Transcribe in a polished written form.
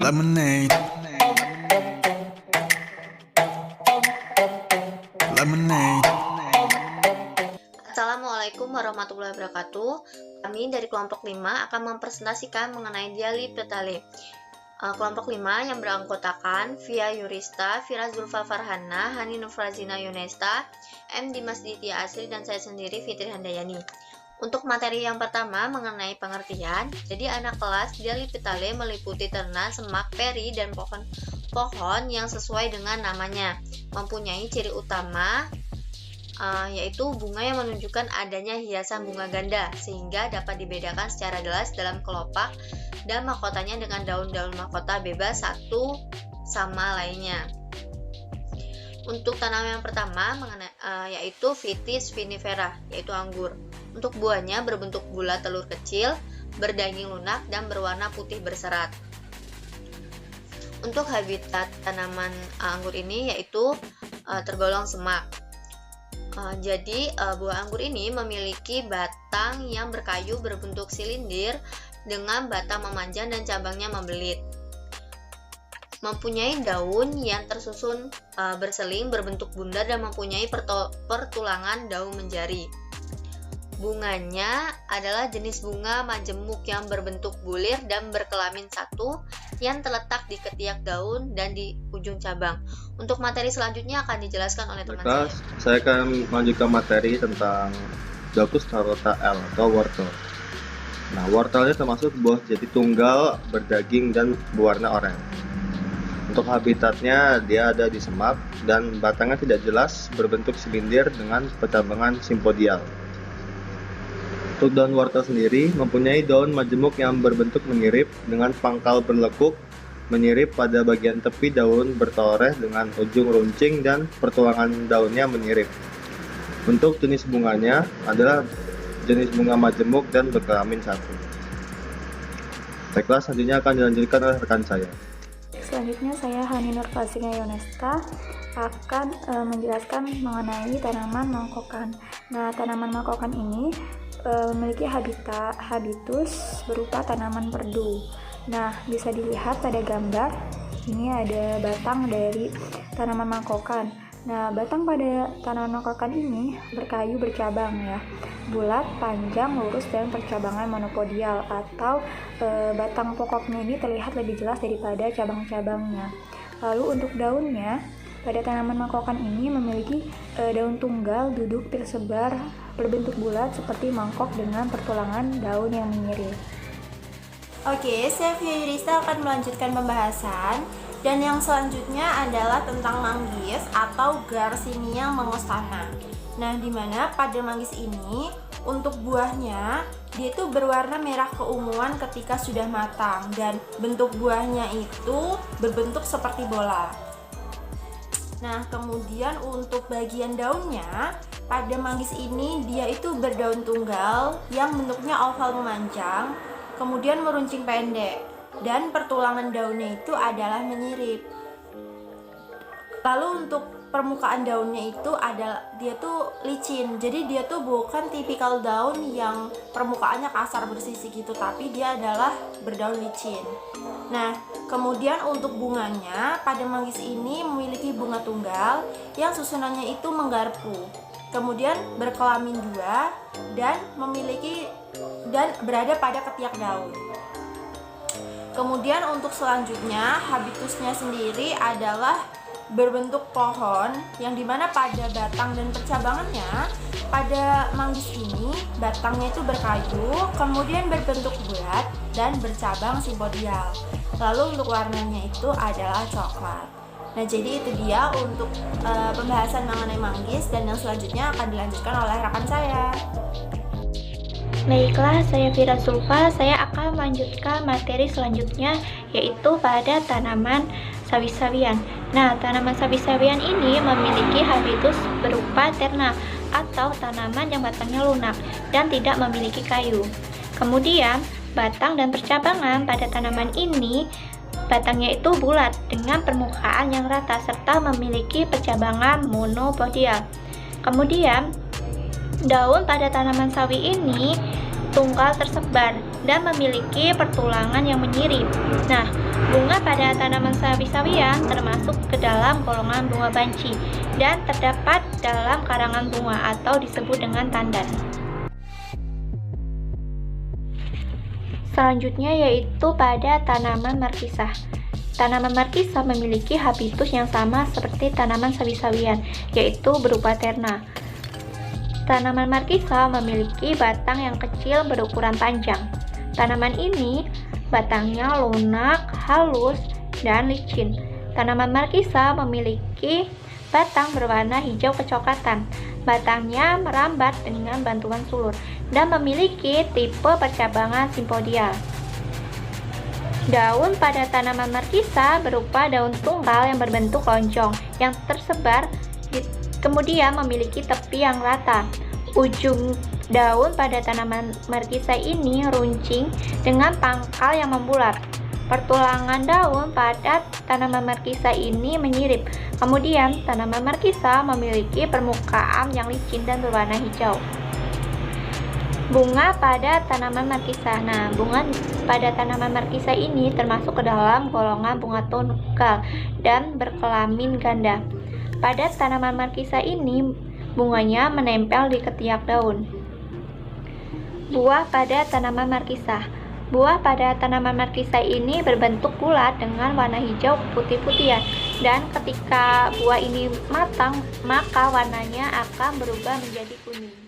Lemonade, lemonade. Assalamualaikum warahmatullahi wabarakatuh. Kami dari kelompok 5 akan mempresentasikan mengenai dialid petale. Kelompok 5 yang beranggotakan Via Yurista, Fira Zulfa Farhana, Hani Nufrazina Yunesta, M. Dimas Ditya Asri, dan saya sendiri Fitri Handayani. Untuk materi yang pertama mengenai pengertian, jadi anak kelas dialid petale meliputi ternak, semak, peri, dan pohon yang sesuai dengan namanya, mempunyai ciri utama yaitu bunga yang menunjukkan adanya hiasan bunga ganda sehingga dapat dibedakan secara jelas dalam kelopak, dan mahkotanya dengan daun-daun mahkota bebas satu sama lainnya. Untuk tanaman yang pertama yaitu Vitis vinifera, yaitu anggur. Untuk buahnya berbentuk bulat telur kecil, berdaging lunak, dan berwarna putih berserat. Untuk habitat tanaman anggur ini yaitu tergolong semak. Jadi buah anggur ini memiliki batang yang berkayu berbentuk silindir dengan batang memanjang dan cabangnya membelit. Mempunyai daun yang tersusun berseling berbentuk bundar dan mempunyai pertulangan daun menjari. Bunganya adalah jenis bunga majemuk yang berbentuk bulir dan berkelamin satu yang terletak di ketiak daun dan di ujung cabang. Untuk materi selanjutnya akan dijelaskan oleh teman saya akan melanjutkan materi tentang Daucus carota L atau wortel. Nah, wortelnya termasuk buah jadi tunggal, berdaging, dan berwarna oranye. Untuk habitatnya, dia ada di semak dan batangnya tidak jelas, berbentuk silindir dengan percabangan simpodial. Untuk daun wortel sendiri mempunyai daun majemuk yang berbentuk menyirip dengan pangkal berlekuk, menyirip pada bagian tepi daun bertoreh dengan ujung runcing dan pertulangan daunnya menyirip. Untuk jenis bunganya adalah jenis bunga majemuk dan berkelamin satu. Baiklah, selanjutnya akan dilanjutkan oleh rekan saya. Selanjutnya saya Hani Nufrazina Yunesta akan menjelaskan mengenai tanaman mangkokan. Nah, tanaman mangkokan ini memiliki habitus berupa tanaman perdu. Nah, bisa dilihat pada gambar ini ada batang dari tanaman mangkokan. Nah, batang pada tanaman mangkokan ini berkayu bercabang ya, bulat, panjang, lurus, dan percabangan monopodial atau batang pokoknya ini terlihat lebih jelas daripada cabang-cabangnya. Lalu untuk daunnya, pada tanaman mangkokan ini memiliki daun tunggal duduk tersebar berbentuk bulat seperti mangkok dengan pertulangan daun yang menyirip. Oke, saya Via Yurista akan melanjutkan pembahasan, dan yang selanjutnya adalah tentang manggis atau Garcinia mangostana. Nah, dimana pada manggis ini untuk buahnya dia itu berwarna merah keunguan ketika sudah matang dan bentuk buahnya itu berbentuk seperti bola. Nah, kemudian untuk bagian daunnya, pada manggis ini dia itu berdaun tunggal yang bentuknya oval memanjang, kemudian meruncing pendek, dan pertulangan daunnya itu adalah menyirip. Lalu untuk permukaan daunnya itu dia tuh licin, jadi dia tuh bukan tipikal daun yang permukaannya kasar bersisi gitu, tapi dia adalah berdaun licin. Nah, kemudian untuk bunganya, pada manggis ini memiliki bunga tunggal yang susunannya itu menggarpu, kemudian berkelamin dua, dan berada pada ketiak daun. Kemudian untuk selanjutnya, habitusnya sendiri adalah berbentuk pohon, yang dimana pada batang dan percabangannya pada manggis ini batangnya itu berkayu, kemudian berbentuk bulat dan bercabang simpodial. Lalu untuk warnanya itu adalah coklat. Nah, jadi itu dia untuk pembahasan mengenai manggis, dan yang selanjutnya akan dilanjutkan oleh rekan saya. Baiklah, saya Fira Zulfa. Saya akan melanjutkan materi selanjutnya, yaitu pada tanaman sawi-sawian. Nah, tanaman sawi-sawian ini memiliki habitus berupa ternak atau tanaman yang batangnya lunak dan tidak memiliki kayu. Kemudian, batang dan percabangan pada tanaman ini, batangnya itu bulat dengan permukaan yang rata serta memiliki percabangan monopodial. Kemudian, daun pada tanaman sawi ini tunggal tersebar dan memiliki pertulangan yang menyirip. Nah, bunga pada tanaman sawi-sawian termasuk ke dalam golongan bunga banci dan terdapat dalam karangan bunga atau disebut dengan tandan. Selanjutnya yaitu pada tanaman markisah. Tanaman markisah memiliki habitus yang sama seperti tanaman sawi-sawian, yaitu berupa terna. Tanaman markisah memiliki batang yang kecil berukuran panjang. Tanaman ini batangnya lunak, halus, dan licin. Tanaman markisah memiliki batang berwarna hijau kecoklatan. Batangnya merambat dengan bantuan sulur dan memiliki tipe percabangan simpodial. Daun pada tanaman markisah berupa daun tunggal yang berbentuk lonjong yang tersebar, kemudian memiliki tepi yang rata. Ujung daun pada tanaman markisah ini runcing dengan pangkal yang membulat. Pertulangan daun pada tanaman markisah ini menyirip. Kemudian, tanaman markisah memiliki permukaan yang licin dan berwarna hijau. Bunga pada tanaman markisah. Nah, bunga pada tanaman markisah ini termasuk ke dalam golongan bunga tunggal dan berkelamin ganda. Pada tanaman markisah ini, bunganya menempel di ketiak daun. Buah pada tanaman markisah. Buah pada tanaman markisah ini berbentuk bulat dengan warna hijau putih-putihan, dan ketika buah ini matang, maka warnanya akan berubah menjadi kuning.